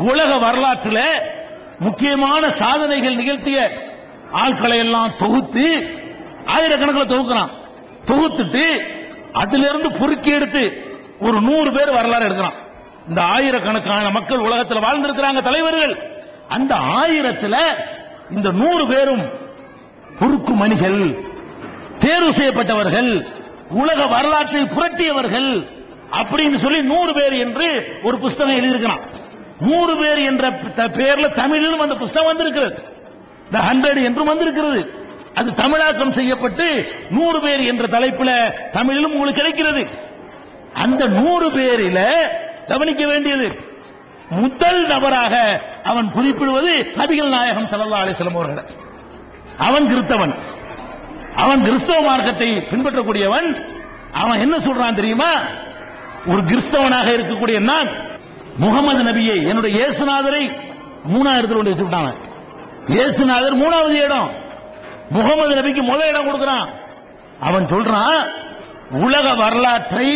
உலக வரலாற்றில் முக்கியமான சாதனைகள் நிகழ்த்திய ஆட்களை எல்லாம் தொகுத்து ஆயிரக்கணக்கில் தொகுக்கிறான். தொகுத்துட்டு அதிலிருந்து பொறுக்கி எடுத்து ஒரு 100 பேர் வரலாறு எடுக்கிறான். இந்த ஆயிரக்கணக்கான மக்கள் உலகத்தில் வாழ்ந்திருக்கிறாங்க தலைவர்கள். அந்த 1000ல் இந்த 100 பேரும் பொறுக்கு மணிகள், தேர்வு செய்யப்பட்டவர்கள், உலக வரலாற்றை புரட்டியவர்கள் அப்படின்னு சொல்லி 100 பேர் என்று ஒரு புஸ்தகம் எழுதியிருக்கிறான். 100 பேர் என்ற பெயர்ல தமிழிலும் அந்த புஸ்தகம் வந்திருக்கிறது. தி 100 என்றும் வந்திருக்கிறது. அது தமிழாக்கம் செய்யப்பட்டு 100 பேர் என்ற தலைப்பில் தமிழிலும் உங்களுக்கு கிடைக்கிறது. அந்த 100 பேரில கவனிக்க வேண்டியது, முதல் நபராக அவன் குறிப்பிடுவது நபிகள் நாயகம் ஸல்லல்லாஹு அலைஹி வஸல்லம் அவர்கள். அவன் கிறிஸ்தவன், அவன் கிறிஸ்தவ மார்க்கத்தை பின்பற்றக்கூடியவன். அவன் என்ன சொல்றான் தெரியுமா? ஒரு கிறிஸ்தவனாக இருக்கக்கூடிய நான் முகமது நபியை, என்னுடைய இயேசுநாதரை 3வது இடத்துல கொண்டு வச்சு விட்டாங்க. இயேசுநாதர் 3வது இடம், முகமது நபிக்கு முதல் இடம் கொடுக்கிறான். அவன் சொல்றான், உலக வரலாற்றை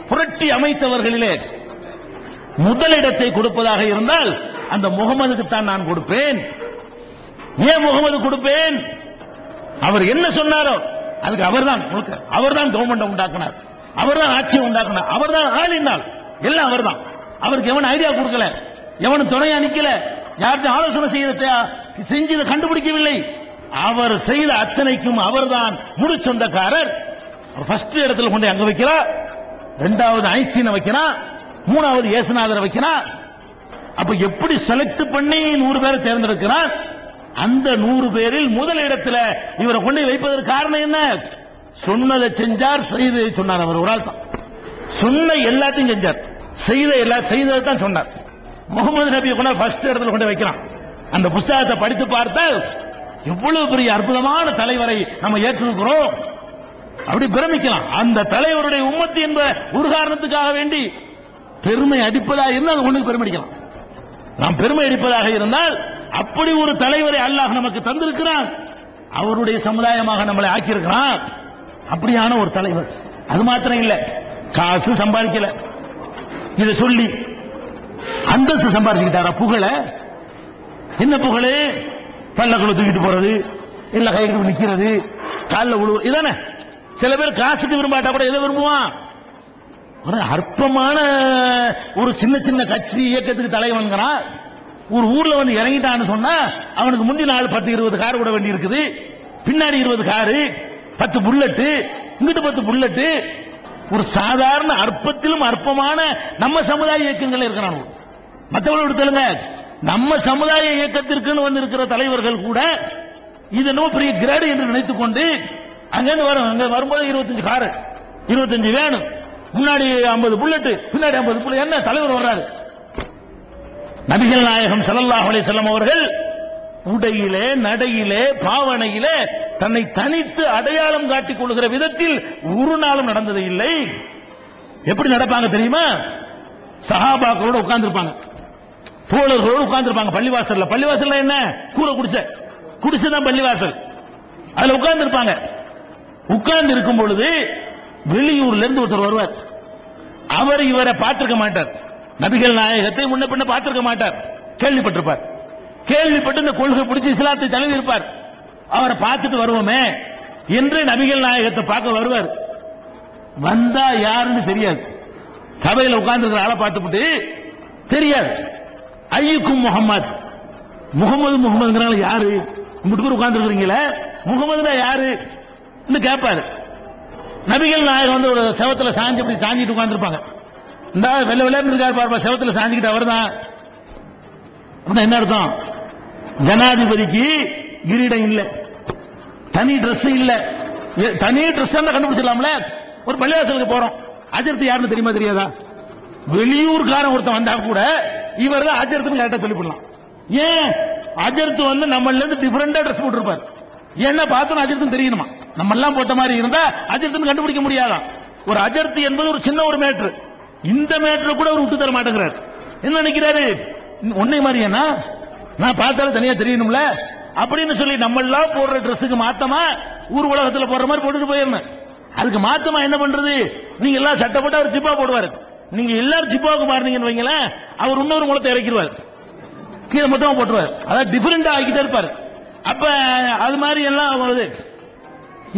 புரட்டி அமைத்தவர்களிலே முதலிடத்தை கொடுப்பதாக இருந்தால் அந்த முகமதுக்கு தான் நான் கொடுப்பேன். ஏன் முகமது கொடுப்பேன்? அவர் என்ன சொன்னாரோ அதுக்கு அவர்தான் கவர்மெண்ட் உண்டாக்கினார், அவர்தான் ஆட்சியை உண்டாக்கினார், அவர்தான் ஆளினார், எல்லாம் அவர்தான். அவருக்கு எவன் ஐடியா கொடுக்கல, எவனும் துணையா நிக்கல, யார்கிட்ட ஆலோசனை செஞ்சதை கண்டுபிடிக்கவில்லை. அவர் செய்த அத்தனைக்கும் அவர்தான் முழு சொந்தக்காரர். ஃபர்ஸ்ட் இடத்துல கொண்டு அங்க வைக்கிறார், 2வது ஐன்ஸ்டீனை வைக்கிறான், 3வது இயேசுநாதரை வைக்கிறான். அப்ப எப்படி செலக்ட் பண்ணி 100 பேரை தேர்ந்தெடுக்கிறான்? அந்த 100 பேரில் முதல் இடத்துல இவரை கொண்டு வைப்பதற்கு காரணம் என்ன? சொன்னதை செஞ்சார், செய்ததை சொன்னார். அவர் ஒரு ஆள் தான் சொன்ன எல்லாத்தையும் செஞ்சார், செய்ததை தான் சொன்னார். முகமது நபியை கொண்டு ஃபர்ஸ்ட் இடத்துல கொண்டு வைக்கிறான். அந்த புஸ்தகத்தை படித்து பார்த்தால் எவ்வளவு பெரிய அற்புதமான தலைவரை நம்ம ஏற்றிருக்கிறோம் அப்படி பிரமிக்கலாம். அந்த தலைவருடைய உம்மத்து என்ப ஒரு காரணத்துக்காக வேண்டி பெருமை அடிப்பதாக இருந்தால் ஒன்றுக்கு பெருமை அடிக்கலாம். நாம் பெருமை அடிப்பதாக இருந்தால் அப்படி ஒரு தலைவரை அல்லாஹ் நமக்கு தந்திருக்கிறான், அவருடைய சமுதாயமாக நம்மளை ஆக்கியிருக்கிறான். அப்படியான ஒரு தலைவர். அது மாத்திரம் இல்ல, காசு சம்பாதிக்கல, இதை சொல்லி அந்தஸ்து சம்பாதிச்சுக்கிட்டாரா? புகழ என்ன புகழு? பல்லக்குள்ள தூக்கிட்டு போறது, இல்ல கைக்கு நிக்கிறது, காலில் விழுவது, இதானே. சில பேர் காசுக்கு விரும்பாட்டா கூட எதை விரும்புவான்? அற்பமான ஒரு சின்ன சின்ன கட்சி இயக்கத்துக்கு தலைவன்கிறான். ஒரு ஊர்ல வந்து இறங்கிட்டான்னு சொன்னா அவனுக்கு முந்தி 4 10 20 கார் விட வேண்டி இருக்குது, பின்னாடி 20 காரு, 10 புல்லட்டு, இங்கிட்டு 10 புல்லட்டு. ஒரு சாதாரண அற்பத்திலும் அற்பமான நம்ம சமுதாய இயக்கங்கள் இருக்கிறான். மற்றவர்கள் எடுத்துங்க, நம்ம சமுதாய இயக்கத்திற்குன்னு வந்து இருக்கிற தலைவர்கள் கூட இது என்னவோ பெரிய கிரேடு என்று நினைத்துக் கொண்டு அங்கிருந்து வரும். அங்க வரும்போது 25 காரு, 25 வேணும், முன்னாடி 50 புல்லட்டு, பின்னாடி 50 புல்லட். என்ன தலைவர் வர்றாரு? நபிகள் நாயகம் ஸல்லல்லாஹு அலைஹி வஸல்லம் அவர்கள் உடையிலே, நடையிலே, பாவனையிலே தன்னை தனித்து அடையாளம் காட்டிக் கொள்கிற விதத்தில் ஒரு நாளும் நடந்தது இல்லை. எப்படி நடப்பாங்க தெரியுமா? சஹாபாக்களோட உட்கார்ந்திருப்பாங்க, தோழர்களோடு உட்கார்ந்திருப்பாங்க பள்ளிவாசல்ல. பள்ளிவாசல்ல என்ன? கூரை குடிசைதான் பள்ளிவாசல். அதுல உட்கார்ந்து இருப்பாங்க. உட்கார்ந்து இருக்கும் பொழுது வெளியூர்ல இருந்து ஒருத்தர் வருவார். அவர் இவரை பார்த்திருக்க மாட்டார், நபிகள் நாயகத்தை முன்ன பின்ன பார்த்திருக்க மாட்டார், கேள்விப்பட்டிருப்பார். கேள்விப்பட்டு இந்த கொள்கை பிடிச்சி இஸ்லாத்தை தழுவி இருப்பார். அவரை பார்த்துட்டு வருவோமே என்று நபிகள் நாயகத்தை பார்க்க வருவார். வந்தா யாருன்னு தெரியாது, சபையில் உட்கார்ந்து இருக்கிற ஆளை பார்த்துட்டு தெரியாது. ஐயுக்கும் முகமதுங்கிறாங்க, யாரு? 3 பேர் உட்கார்ந்து இருக்கிறீங்களே, முகமதுனா யாரு கேட்பாரு. நபிகள் நாயகம் வந்து ஒரு செவத்துல சாஞ்சிட்டு உட்கார்ந்துருப்பாங்க. இந்த வெள்ள வெள்ளைன்னு இருக்காரு பாருப்பா, செவத்துல சாஞ்சிக்கிட்டு அவர் தான். என்ன அர்த்தம்? ஜனாதிபதிக்கு கிரீடம் இல்ல, தனி டிரெஸ் இல்ல. தனி டிரெஸ் கண்டுபிடிச்சிடலாம்ல. ஒரு பள்ளிவாசலுக்கு போறோம், அஜர்த்து யாருன்னு தெரியுமா தெரியாதா? வெளியூர்காரன் ஒருத்தன் வந்தா கூட இவர் தான் அஜர்த்துன்னு கரெக்டா சொல்லி போடலாம். ஏன்? அஜர்த்து வந்து நம்மள இருந்து டிஃபரெண்டா ட்ரெஸ் போட்டிருப்பார். என்ன பார்த்தோம் அஜர்த்துன்னு தெரியணுமா? நம்ம எல்லாம் போட்ட மாதிரி இருந்தா அஜர்த்துன்னு கண்டுபிடிக்க முடியாதான். ஒரு அஜர்த்து என்பது ஒரு சின்ன ஒரு மேட்ரு. இந்த மேட்ரு கூட அவர் விட்டு தர மாட்டேங்கிறார். என்ன நினைக்கிறாரு? உன்னை மாதிரி என்ன நான் பார்த்தாலும் தனியா தெரியணும்ல அப்படின்னு சொல்லி நம்ம எல்லாம் போடுற ட்ரெஸ்ஸுக்கு மாத்தமா ஊர் உலகத்துல போடுற மாதிரி போட்டுட்டு போயிடணும். அதுக்கு மாத்தமா என்ன பண்றது? நீங்க எல்லாம் சட்டை போட்டா ஒரு ஜிப்பா போடுவாரு, நீங்க எல்லாரும் ஜிப்பாவுக்கு மாறினீங்கன்னு வைங்களேன், அவர் இன்னொரு முளத்தை இறக்கிடுவார், கீழே மொத்தமா போட்டுருவார். அதாவது டிஃபரெண்டா ஆகிட்டே இருப்பார். அப்ப அது மாதிரி எல்லாம் வருது.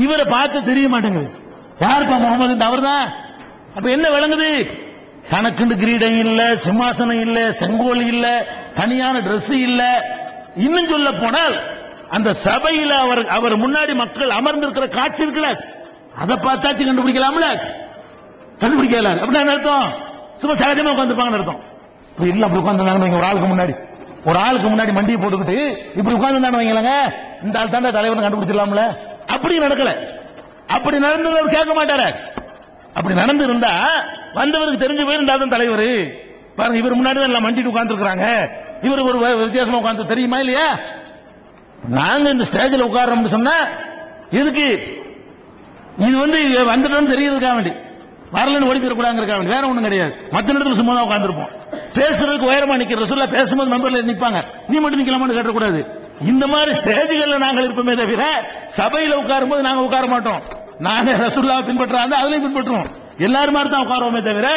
இவரை பார்த்து தெரிய மாட்டேங்குது, யாருப்பா முகமது, அவர் தான். அப்ப என்ன விளங்குது? கணக்குண்டு கிரீடம் இல்ல, சிம்மாசனம் இல்ல, செங்கோல் இல்ல, தனியான டிரெஸ் இல்ல. இன்னும் சொல்ல போனால் அந்த சபையில அவர் முன்னாடி மக்கள் அமர்ந்திருக்கிற காட்சி இருக்குல்ல, அதை பார்த்தாச்சு கண்டுபிடிக்கலாம்ல, கண்டுபிடிக்கல. அப்படின்னா அர்த்தம் சும்மா சகஜமா உட்காந்துருப்பாங்கன்னு அர்த்தம். இல்ல அப்படி உட்காந்துருந்தாங்க ஒரு ஆளுக்கு முன்னாடி மண்டியை போட்டுக்கிட்டு இப்படி உட்கார்ந்து வைங்களாங்க, இந்த ஆள் தாண்டா தலைவர் கண்டுபிடிச்சிடலாம்ல. அப்படி நடக்கல. அப்படி நடந்தவர் கேட்க மாட்டார. அப்படி நடந்து இருந்தா வந்தவருக்கு தெரிஞ்சு போயிருந்தாலும் தலைவர் பாருங்க, இவர் முன்னாடி தான் எல்லாம் மண்டிட்டு உட்கார்ந்து இருக்காங்க, இவர் ஒரு வித்தியாசமா உட்கார்ந்து தெரியுமா இல்லையா? நாங்க இந்த ஸ்டேஜில் உட்கார்றோம்னு சொன்னா எதுக்கு? இது வந்துட்டோம்னு தெரியறதுக்காக வேண்டி, வரலன்னு ஓடி போயிடக்கூடாதுங்கிறதுக்காக வேண்டி, வேற ஒண்ணும் கிடையாது. மற்ற நேரத்தில் சும்மா தான் உட்கார்ந்துருப்போம். பேசுறதுக்கு உயரமா நிக்கிற ரசூலுல்லாஹ் பேசும்போது மெம்பர்ல நிப்பாங்க, நீ மட்டும் நிக்கலாமான்னு கேட்டக்கூடாது. இந்த மாதிரி ஸ்டேஜ்கள்ல நாங்கள் இருப்போமே தவிர சபையில உட்காரும் போது நாங்க உட்கார மாட்டோம். நாங்க ரசூலுல்லாஹ் பின்பற்றாங்க, அதுலயும் பின்பற்றுவோம். எல்லாரும் மாதிரி தான் உட்காருவோமே தவிர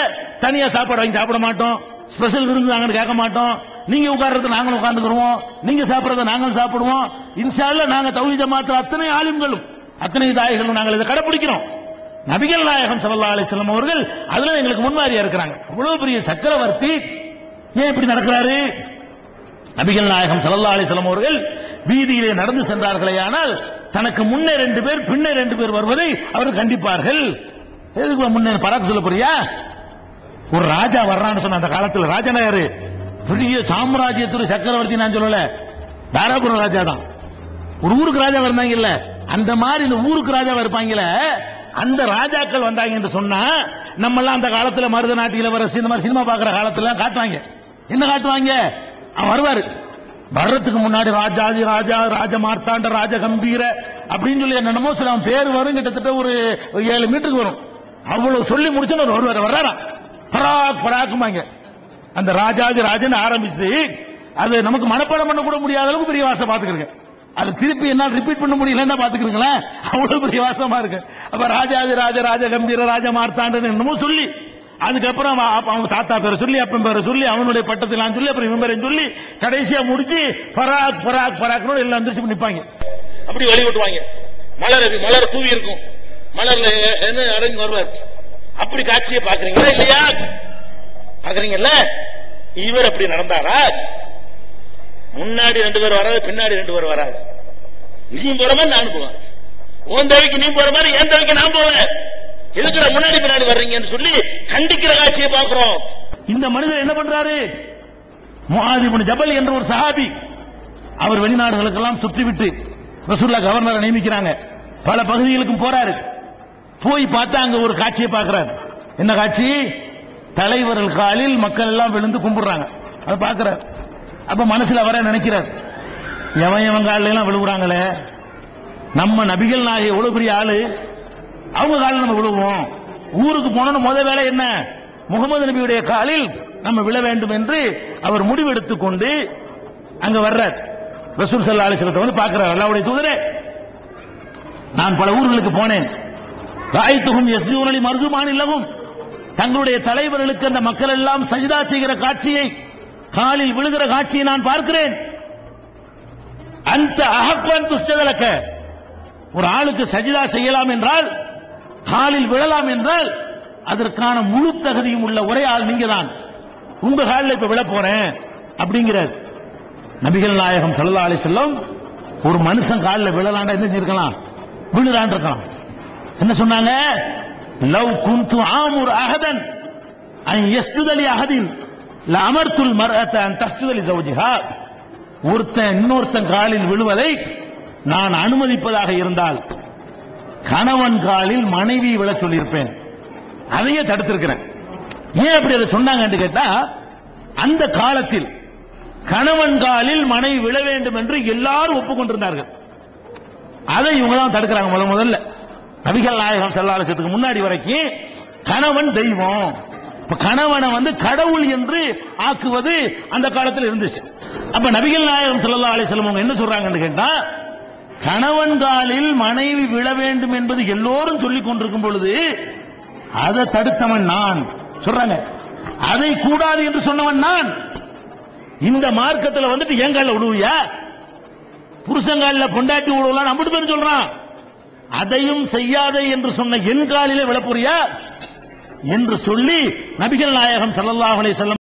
தனியா சாப்பாடு வாங்கி சாப்பிட மாட்டோம், ஸ்பெஷல் விருந்து நாங்க கேட்க மாட்டோம். நீங்க உட்கார்றது நாங்களும் உட்கார்ந்துக்குருவோம், நீங்க சாப்பிடறத நாங்களும் சாப்பிடுவோம். இன்ஷா அல்லாஹ் நாங்க தௌஹீத் ஜமாஅத் அத்தனை ஆலிம்களும் அத்தனை தாயிகளும் நாங்கள் இதை கடைபிடிக்கிறோம். நபிகள் நாயகம் ஸல்லல்லாஹு அலைஹி வஸல்லம் அவர்கள் அதுல எங்களுக்கு முன்மாதிரியா இருக்கிறாங்க. இவ்வளவு பெரிய சக்கரவர்த்தி ஏன் இப்படி நடக்கிறாரு? நபிகள் நாயகம் ஸல்லல்லாஹு அலைஹி வஸல்லம் அவர்கள் வீதியிலே நடந்து சென்றார்களேயானால் தனக்கு முன்னே 2 பேர் பின்னே 2 பேர் வருவதை அவர்கள் கண்டிப்பார்கள். எதுக்கு முன்னே பராக்கு சொல்ல போறியா? ஒரு ராஜா வர்றான்னு சொன்ன அந்த காலத்தில் ராஜா யாரு? பெரிய சாம்ராஜ்யத்துறை சக்கரவர்த்தி நான் சொல்லல, தாராபுரம் ராஜா தான். ஒரு ஊருக்கு ராஜா இருந்தாங்க இல்ல, அந்த மாதிரி இந்த ஊருக்கு ராஜா இருப்பாங்கல்ல, அந்த ராஜாக்கள் வந்தாங்க என்று சொன்னா நம்ம எல்லாம் அந்த காலத்துல மருத நாட்டில வர சினிமா பாக்குற காலத்துல காட்டுவாங்க. என்ன காட்டுவாங்க? அவன் வருவாரு, வர்றதுக்கு முன்னாடி ராஜாதி ராஜா, ராஜ மார்த்தாண்ட, ராஜ கம்பீர அப்படின்னு சொல்லி என்னமோ சில அவன் பேர் வரும், கிட்டத்தட்ட ஒரு 7 மீட்டருக்கு வரும். அவ்வளவு சொல்லி முடிச்சு ஒருவர் வர்றாராம், பராக் பராக்குமாங்க. அந்த ராஜாதி ராஜன் ஆரம்பிச்சு அது நமக்கு மனப்பாடம் பண்ண கூட முடியாத அளவுக்கு பெரிய வாசம் பாத்துக்கிறேன். அது திருப்பி என்னால் ரிப்பீட் பண்ண முடியலன்னா பாத்துக்கிறீங்களேன், அவ்வளவு பெரிய வாசமா இருக்கு. அப்ப ராஜாதி ராஜ, ராஜ கம்பீர, ராஜ மார்த்தாண்டன் என்னமோ சொல்லி அதுக்கப்புறம் அவங்க தாத்தா பேரை சொல்லி அப்பன் பேரை சொல்லி அவனுடைய பட்டத்தில் சொல்லி அப்புறம் இவன் பேரையும் சொல்லி கடைசியா முடிச்சு பராக் பராக் பராக்னோட எல்லாம் எந்திரிச்சு நிப்பாங்க. அப்படி வழி விட்டுவாங்க. மலர் தூவி இருக்கும், மலர்ல என்ன அடைஞ்சு வருவார். அப்படி காட்சியை பாக்குறீங்களா இல்லையா? பாக்குறீங்கல்ல. இவர் அப்படி நடந்தாரா? முன்னாடி 2 பேர் வராது, பின்னாடி 2 பேர் வராது. நீ போற மாதிரி நானும் போவேன், உன் தேவைக்கு நீ போற மாதிரி என் தேவைக்கு நான் போவேன். எதுக்கு முன்னாடி பின்னாடி வர்றீங்கன்னு சொல்லி கண்டிக்கிற காட்சியை பார்க்கிறோம். இந்த மனிதர் என்ன பண்றாரு? முஆத் இப்னு ஜபல் என்ற ஒரு சஹாபி, அவர் வெளிநாடுகளுக்கெல்லாம் சுற்றிவிட்டு ரசூலுல்லாஹ் கவர்னரை நியமிக்கிறாங்க. பல பகுதிகளுக்கும் போறாரு. போய் பார்த்தா அங்க ஒரு காட்சியை பார்க்கிறார். என்ன காட்சி? தலைவர்கள் காலில் மக்கள் எல்லாம் விழுந்து கும்பிடுறாங்க. அதை பார்க்கிறார். அப்ப மனசுல வர நினைக்கிறார், எவன் காலில எல்லாம் விழுவுறாங்களே, நம்ம நபிகள் நாயகம் எவ்வளவு பெரிய ஆளு, அவங்க காலில் நம்ம விழுவோம். ஊருக்கு போனோம் முதல் வேலை என்ன? முகமது நபியுடைய காலில் நம்ம விழ வேண்டும் என்று அவர் முடிவெடுத்துக் கொண்டு அங்க வர்றார். ரசூல் ஸல்லல்லாஹு அலைஹி வஸல்லம் பார்க்கிறார். அல்லாஹ்வுடைய தூதரே, நான் பல ஊர்களுக்கு போனேன். ராய்துஹும் யஸ்ஜூன லி மர்ஜுமானின் லஹும், தங்களுடைய தலைவர்களுக்கு அந்த மக்கள் எல்லாம் சஜ்தா செய்கிற காட்சியை, காலில் விழுகிற காட்சியை நான் பார்க்கிறேன். அந்த அஹ்வன் துஸ்ஜதலக, ஒரு ஆளுக்கு சஜ்தா செய்யலாம் என்றால், காலில் விழலாம் என்றால் அதற்கான முழு தகுதியும் உள்ள ஒரே ஆள் நீங்க தான். உங்க காலில் இப்ப விழ போறேன் அப்படிங்கிறார். நபிகள் நாயகம் ஸல்லல்லாஹு அலைஹி வஸல்லம் ஒரு மனுஷன் காலில் விழலாண்டா என்ன செஞ்சிருக்கலாம்? விழுறான் இருக்கலாம். என்ன சொன்னாங்க? லவ் குன்து ஆமுர் அஹதன் அன் யஸ்ஜுத லி அஹதின் லஅமர்துல் மர்அத அன் தஸ்ஜுத லி ஜௌஜிஹா, ஒருத்தன் இன்னொருத்தன் காலில் விழுவதை நான் அனுமதிப்பதாக இருந்தால் கணவன் காலில் மனைவி விழ சொல்லியிருப்பேன். அதையே தடுத்திருக்கிறேன். ஏன் அப்படி அதை சொன்னாங்க கேட்டா, அந்த காலத்தில் கணவன் காலில் மனைவி விழ வேண்டும் என்று எல்லாரும் ஒப்புக்கொண்டிருந்தார்கள். அதை இவங்க தான் தடுக்கிறாங்க. முதல்ல நபிகள் நாயகம் ஸல்லல்லாஹு அலைஹி வஸல்லம் முன்னாடி வரைக்கும் கணவன் தெய்வம், கணவனை கடவுள் என்று ஆக்குவது அந்த காலத்தில் இருந்துச்சு. அப்ப நபிகள் நாயகம் ஸல்லல்லாஹு அலைஹி வஸல்லம் என்ன சொல்றாங்கன்னு கேட்டா, கணவன் காலில் மனைவி விழ வேண்டும் என்பது எல்லோரும் சொல்லிக் கொண்டிருக்கும் பொழுது அதை தடுத்தவன் நான் சொல்றாங்க. அதை கூடாது என்று சொன்னவன் நான். இந்த மார்க்கத்தில் வந்துட்டு என் காலில் விடுவியா? புருஷங்காலில் பொண்டாட்டி விடுவலாம் அம்பிட்டு பேர் சொல்றான். அதையும் செய்யாதே என்று சொன்ன என் காலிலே விழப்புரியா என்று சொல்லி நபிகள் நாயகம் ஸல்லல்லாஹு அலைஹி வஸல்லம்